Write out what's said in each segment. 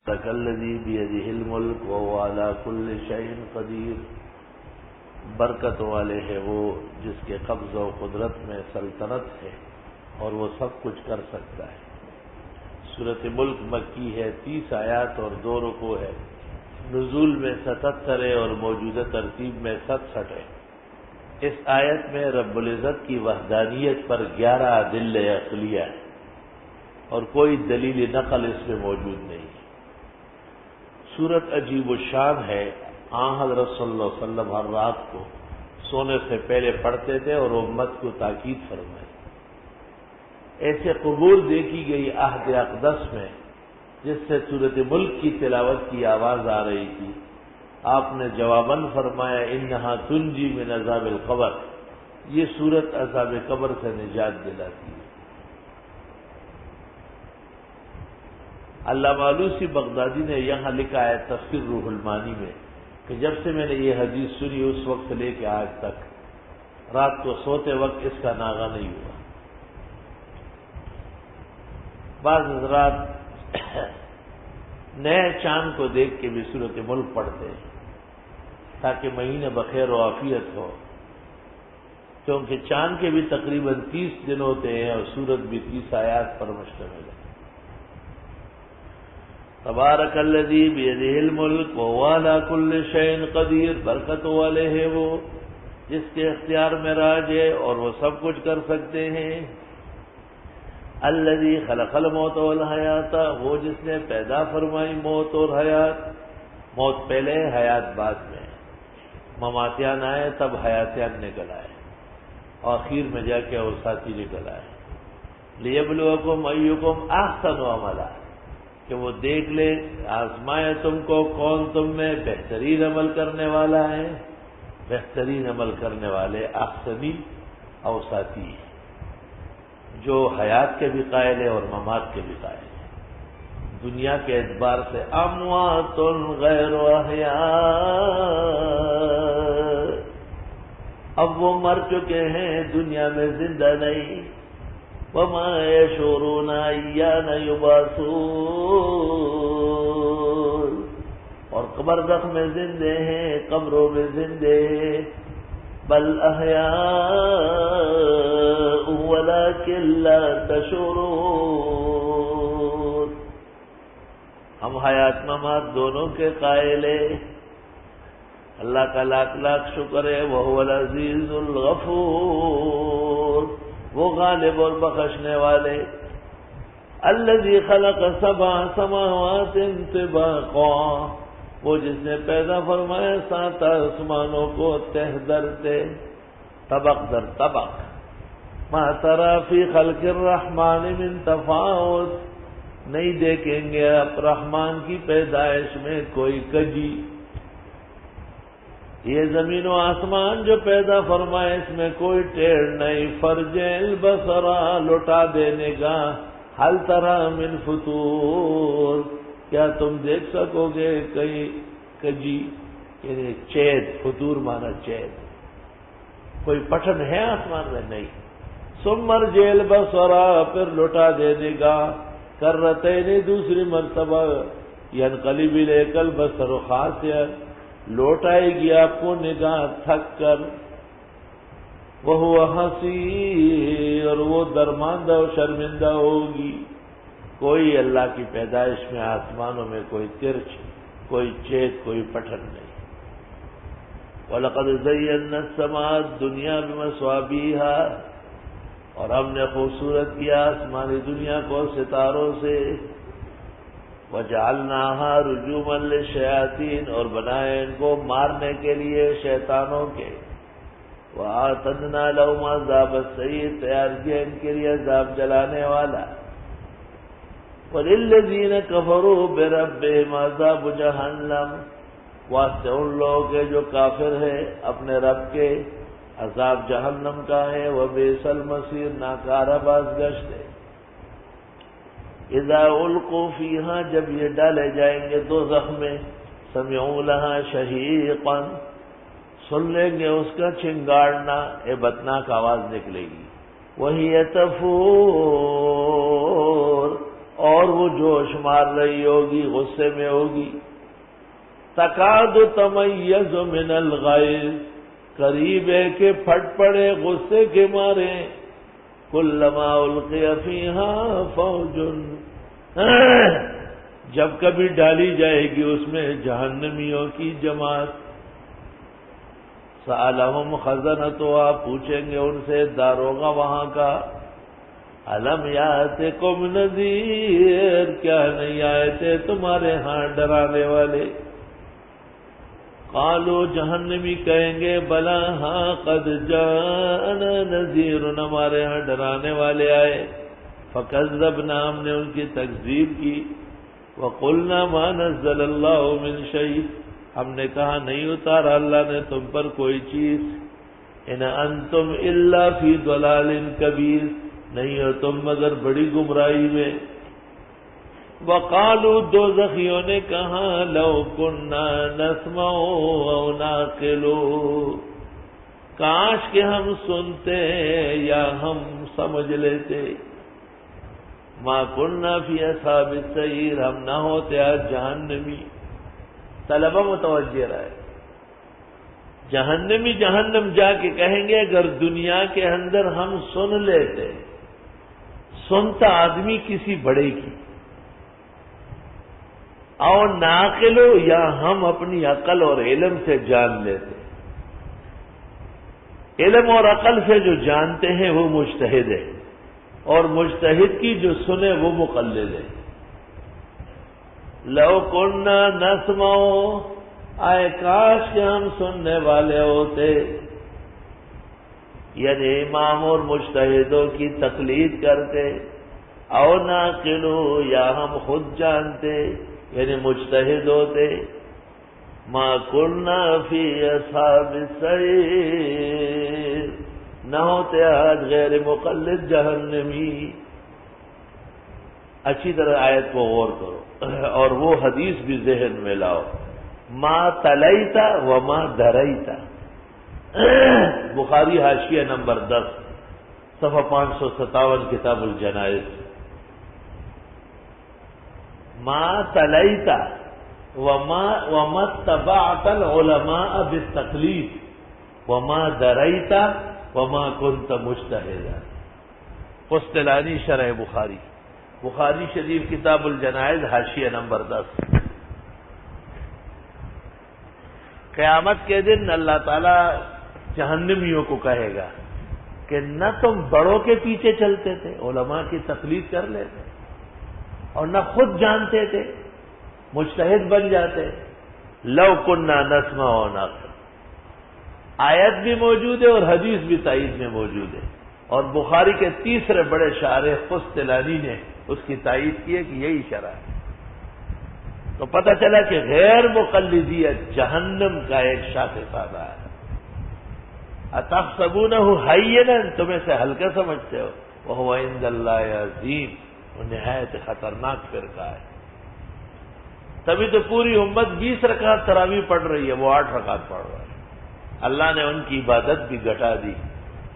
الذی بیدہ الملک وہو علی کل شیء قدیر، برکت والے ہے وہ جس کے قبض و قدرت میں سلطنت ہے اور وہ سب کچھ کر سکتا ہے۔ سورۃ ملک مکی ہے، 30 آیات اور 2 رکوع ہے، نزول میں 77 ہے اور موجودہ ترتیب میں 67 ہے۔ اس آیت میں رب العزت کی وحدانیت پر 11 ادلہ عقلیہ ہے اور کوئی دلیل نقل اس میں موجود نہیں۔ سورت عجیب الشان ہے، حضرت صلی اللہ علیہ وسلم ہر رات کو سونے سے پہلے پڑھتے تھے اور امت کو تاکید فرمائی۔ ایسے قبور دیکھی گئی عہد اقدس میں جس سے سورت ملک کی تلاوت کی آواز آ رہی تھی، آپ نے جواباً فرمایا انہا تنجی من عذاب القبر، یہ سورت عذاب قبر سے نجات دلاتی ہے۔ علامہ آلوسی بغدادی نے یہاں لکھا ہے تفسیر روح المعانی میں کہ جب سے میں نے یہ حدیث سنی اس وقت سے لے کے آج تک رات کو سوتے وقت اس کا ناغہ نہیں ہوا۔ بعض حضرات نئے چاند کو دیکھ کے بھی سورۃ ملک پڑھتے ہیں تاکہ مہینے بخیر و عافیت ہو، کیونکہ چاند کے بھی تقریباً 30 دن ہوتے ہیں اور سورت بھی 30 آیات پر مشتمل ہے۔ تبارک الذی بیدہ الملک وہو علی کل شیء قدیر، برکت والے ہیں وہ جس کے اختیار میں راج ہے اور وہ سب کچھ کر سکتے ہیں۔ الذی خلق الموت والحیات، وہ جس نے پیدا فرمائی موت اور حیات، موت پہلے حیات بعد میں، مماتیان آئے تب حیاتیان نکل آئے، آخر میں جا کے اور ساتھی نکل آئے۔ لیبلوکم ایکم احسن عملا، کہ وہ دیکھ لے آزمائے تم کو کون تم میں بہترین عمل کرنے والا ہے۔ بہترین عمل کرنے والے احسنی اوساطی، جو حیات کے بھی قائل ہے اور ممات کے بھی قائل ہے۔ دنیا کے اعتبار سے اموات غیر احیاء، اب وہ مر چکے ہیں دنیا میں زندہ نہیں۔ وما یشعرون ایان یبعثون، اور قبرزخ میں زندے ہیں، قبروں میں زندے ہیں۔ بل احیاء ولکن لا تشعرون، ہم حیات ممات دونوں کے قائل ہیں۔ اللہ کا لاکھ لاکھ شکر ہے، وہو العزیز الغفور، وہ غالب اور بخشنے والے۔ الذی خلق 7 سماوات طباقا، وہ جس نے پیدا فرمایا 7 آسمانوں کو تہ در تہ، طبق در طبق۔ ما تری فی خلق الرحمن من تفاوت، نہیں دیکھیں گے اب رحمان کی پیدائش میں کوئی کجی۔ یہ زمین و آسمان جو پیدا فرمائے اس میں کوئی ٹیڑھ نہیں۔ فرج البصرا، لوٹا دینے گا، حل تری من فطور، کیا تم دیکھ سکو گے کہیں کجی، یعنی چید، فطور مانا چید، کوئی پٹھن ہے آسمان میں؟ نہیں۔ ثم ارجع البصرا، پھر لوٹا دینے گا، کرتین، دوسری مرتبہ، ینقلب الیک البصر خاسئا، لوٹ آئے گی آپ کو نگاہ تھک کر۔ وہو حسیر، اور وہ درماندہ و شرمندہ ہوگی۔ کوئی اللہ کی پیدائش میں آسمانوں میں کوئی ترچ، کوئی چیت، کوئی پٹھن نہیں۔ وَلَقَدْ زَيَّنَّا السَّمَاءَ الدُّنْيَا بِمَصَابِيحَ، اور ہم نے خوبصورت کیا آسمانی دنیا کو ستاروں سے۔ وَجَعَلْنَاهَا رُجُومًا لِلشَّيَاطِينِ، اور بنائے ان کو مارنے کے لیے شیطانوں کے۔ وَأَعْتَدْنَا لَهُمْ عَذَابَ السَّعِيرِ، تیار کیا ان کے لیے عذاب جلانے والا۔ وَلِلَّذِينَ كَفَرُوا بِرَبِّهِمْ عَذَابُ جَهَنَّمَ، واسطے ان لوگوں کے جو کافر ہیں اپنے رب کے، عذاب جہنم کا ہے۔ وَبِئْسَ الْمَصِيرُ، ناکارہ بازگشت ہے۔ اذا القوا فیہا، جب یہ ڈالے جائیں گے دوزخ میں، سمعوا لہا شہیقا، سن لیں گے اس کا چنگاڑنا، ہیبتناک آواز نکلے گی۔ وہی تفور، اور وہ جوش مار رہی ہوگی، غصے میں ہوگی. تکاد تمیز من الغیظ، قریب ہے کہ پھٹ پڑے غصے کے مارے. کلما القی فیہا فوج، جب کبھی ڈالی جائے گی اس میں جہنمیوں کی جماعت. سألہم خزنتها، پوچھیں گے ان سے داروغہ وہاں کا، الم یاتکم نذیر، کیا نہیں آئے تھے تمہارے ہاں ڈرانے والے؟ قالوا، جہنمی کہیں گے، بلا ہاں، قد جاءنا نذیر، ہمارے ہاں ڈرانے والے آئے. فکذبنا، ہم نے ان کی تکذیب کی. وقلنا ما نزل اللہ من شیء، ہم نے کہا نہیں اتارا اللہ نے تم پر کوئی چیز. ان انتم الا فی ضلال کبیر، نہیں ہو تم مگر بڑی گمراہی میں. وقالوا، دوزخیوں نے کہا، لو کننا نسمع او نعقل، کاش کہ ہم سنتے یا ہم سمجھ لیتے. ما کننا فی اصحاب السعیر، ہم نہ ہوتے آج جہنمی. طلبہ متوجہ رہے، جہنمی جہنم جا کے کہیں گے اگر دنیا کے اندر ہم سن لیتے. سنتا آدمی کسی بڑے کی، اور ناقلو، یا ہم اپنی عقل اور علم سے جان لیتے. علم اور عقل سے جو جانتے ہیں وہ مجتہد ہے، اور مجتہد کی جو سنے وہ مقلد ہے. لو کننا نسمع، آئے کاش کہ ہم سننے والے ہوتے. یعنی امام اور مجتہدوں کی تقلید کرتے. او ناقلو، یا ہم خود جانتے، یعنی مجتہد ہوتے. ما کننا فی اصحاب السعیر، نہ ہوتے آج غیر مقلد جہنمی. اچھی طرح آیت کو غور کرو اور وہ حدیث بھی ذہن میں لاؤ. ما تلیتا وما دریتا، بخاری حاشیہ نمبر 10 صفحہ 557 کتاب الجنائز. ما تلیتا وما اتبعت العلماء بالتقلید وما دریتا وما كنت مجتہدا. قسطلانی شرح بخاری، بخاری شریف کتاب الجنائز حاشیہ نمبر 10. قیامت کے دن اللہ تعالی جہنمیوں کو کہے گا کہ نہ تم بڑوں کے پیچھے چلتے تھے، علماء کی تقلید کر لیتے، اور نہ خود جانتے تھے، مجتہد بن جاتے. لو کننا نسمع و نعقل، آیت بھی موجود ہے اور حدیث بھی تائید میں موجود ہے. اور بخاری کے تیسرے بڑے شارح قسطلانی نے اس کی تائید کی ہے کہ یہی شرح ہے. تو پتہ چلا کہ غیر مقلدیت جہنم کا ایک شاخصانہ ہے. اتحسبونہ ہینا، تم اسے ہلکا سمجھتے ہو، وہو عند اللہ عظیم، وہ نہایت خطرناک فرقہ ہے. تبھی تو پوری امت 20 رکعت تراویح پڑھ رہی ہے، وہ 8 رکعت پڑھ رہا ہے. اللہ نے ان کی عبادت بھی گھٹا دی.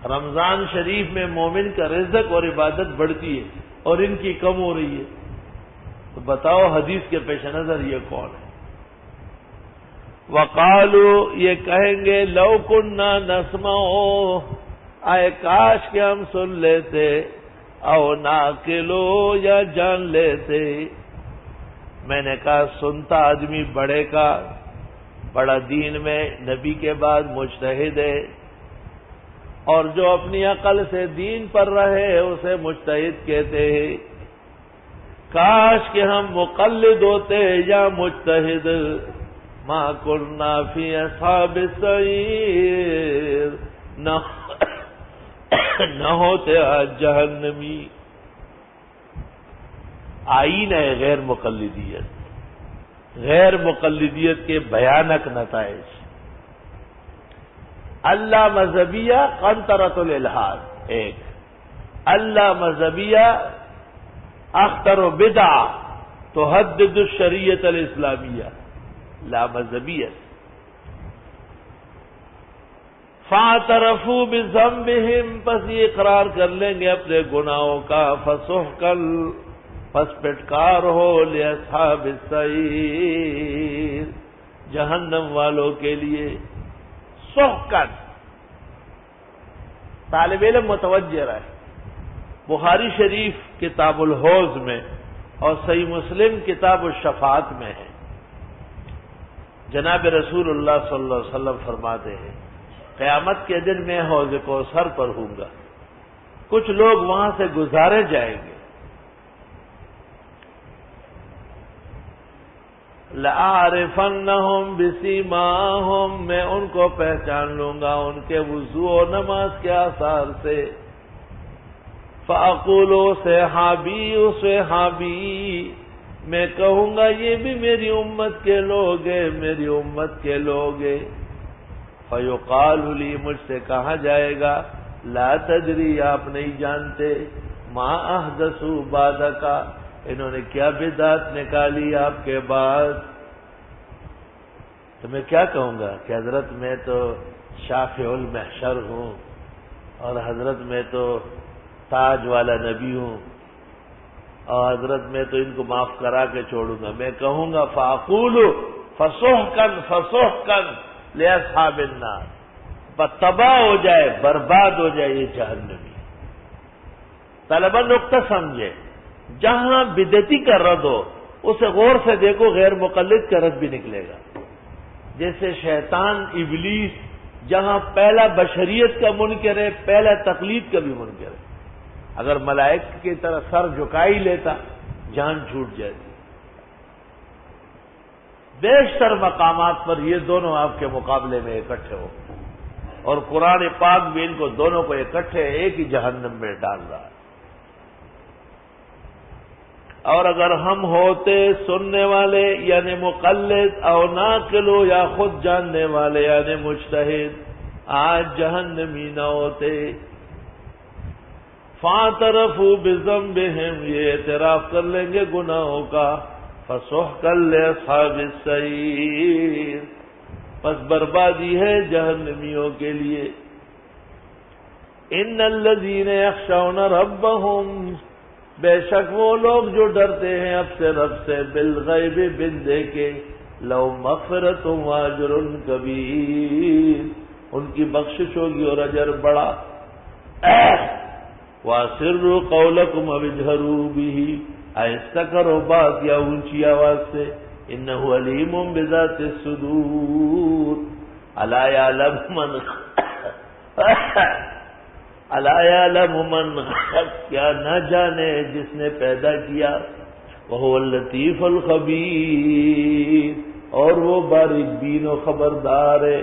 رمضان شریف میں مومن کا رزق اور عبادت بڑھتی ہے اور ان کی کم ہو رہی ہے. تو بتاؤ حدیث کے پیش نظر یہ کون ہے؟ وقالو، یہ کہیں گے، لو کننا نسمع، آئے کاش کہ ہم سن لیتے، او ناقلو، یا جان لیتے. میں نے کہا سنتا آدمی بڑے کا، بڑا دین میں نبی کے بعد مجتہد ہے، اور جو اپنی عقل سے دین پر رہے اسے مجتہد کہتے ہیں. کاش کہ ہم مقلد ہوتے یا مجتہد. ما کننا فی اصحاب السعیر، نہ ہوتے آج جہنمی. آئین ہے غیر مقلدیت، غیر مقلدیت کے بھیانک نتائج. اللہ مذہبیہ قنطرۃ الالحاد ایک، اللہ مذہبیہ اختر و بدع تحدد الشریعت الاسلامیہ. لا مذہبیت فاعترفوا بذنبہم، پس یہ اقرار کر لیں گے اپنے گناہوں کا. فسحقا، پس پٹکار ہو لاصحاب السعیر، جہنم والوں کے لیے۔ سحقاً، طالب علم متوجہ رہے، بخاری شریف کتاب الحوض میں اور صحیح مسلم کتاب الشفاعت میں ہے، جناب رسول اللہ صلی اللہ علیہ وسلم فرماتے ہیں قیامت کے دن میں حوض کوثر پر ہوں گا، کچھ لوگ وہاں سے گزارے جائیں گے، لَأَعْرِفَنَّهُمْ بِسِيمَاهُمْ، میں ان کو پہچان لوں گا ان کے وضو و نماز کے آثار سے، فَأَقُولُ صحابی صحابی، میں کہوں گا یہ بھی میری امت کے لوگ ہیں، میری امت کے لوگ ہیں، فَيُقَالُ لِي، مجھ سے کہا جائے گا لا تدری، آپ نہیں جانتے، ما احدثوا بعدک، انہوں نے کیا بدعت نکالی آپ کے بعد۔ تو میں کیا کہوں گا کہ حضرت میں تو شافع المحشر ہوں، اور حضرت میں تو تاج والا نبی ہوں، اور حضرت میں تو ان کو معاف کرا کے چھوڑوں گا۔ میں کہوں گا فاقول فسحقا فسحقا لاصحاب النار، تباہ ہو جائے، برباد ہو جائے یہ جہنمی۔ طلبہ نقطہ سمجھے، جہاں بدعتی کا رد ہو اسے غور سے دیکھو، غیر مقلد کا رد بھی نکلے گا۔ جیسے شیطان ابلیس جہاں پہلا بشریت کا منکر ہے، پہلا تقلید کا بھی منکر ہے، اگر ملائکہ کی طرح سر جھکا ہی لیتا جان چھوٹ جاتی۔ بیشتر مقامات پر یہ دونوں آپ کے مقابلے میں اکٹھے ہو، اور قرآن پاک بھی ان کو دونوں کو اکٹھے ایک ہی جہنم میں ڈال رہا ہے۔ اور اگر ہم ہوتے سننے والے یعنی مقلد، او ناقل یا خود جاننے والے یعنی مجتہد، آج جہنمی نہ ہوتے۔ فاعترفوا بذنبہم، یہ اعتراف کر لیں گے گناہوں کا، فسحقا لاصحاب السعیر، پس بربادی ہے جہنمیوں کے لیے۔ ان الذین یخشون ربہم، بے شک وہ لوگ جو ڈرتے ہیں اب سے رب سے، بالغیب، بن دیکھے، لو مغفرۃ واجر کبیر، ان کی بخشش ہوگی اور اجر بڑا۔ واسروا قولکم او اجہروا بہ، آہستہ کرو بات یا اونچی آواز سے، انہ علیم بذات الصدور، الا یعلم من الا یعلم من خلق، کیا نہ جانے جس نے پیدا کیا، وہو اللطیف الخبیر، اور وہ باریک بین و خبردار ہے۔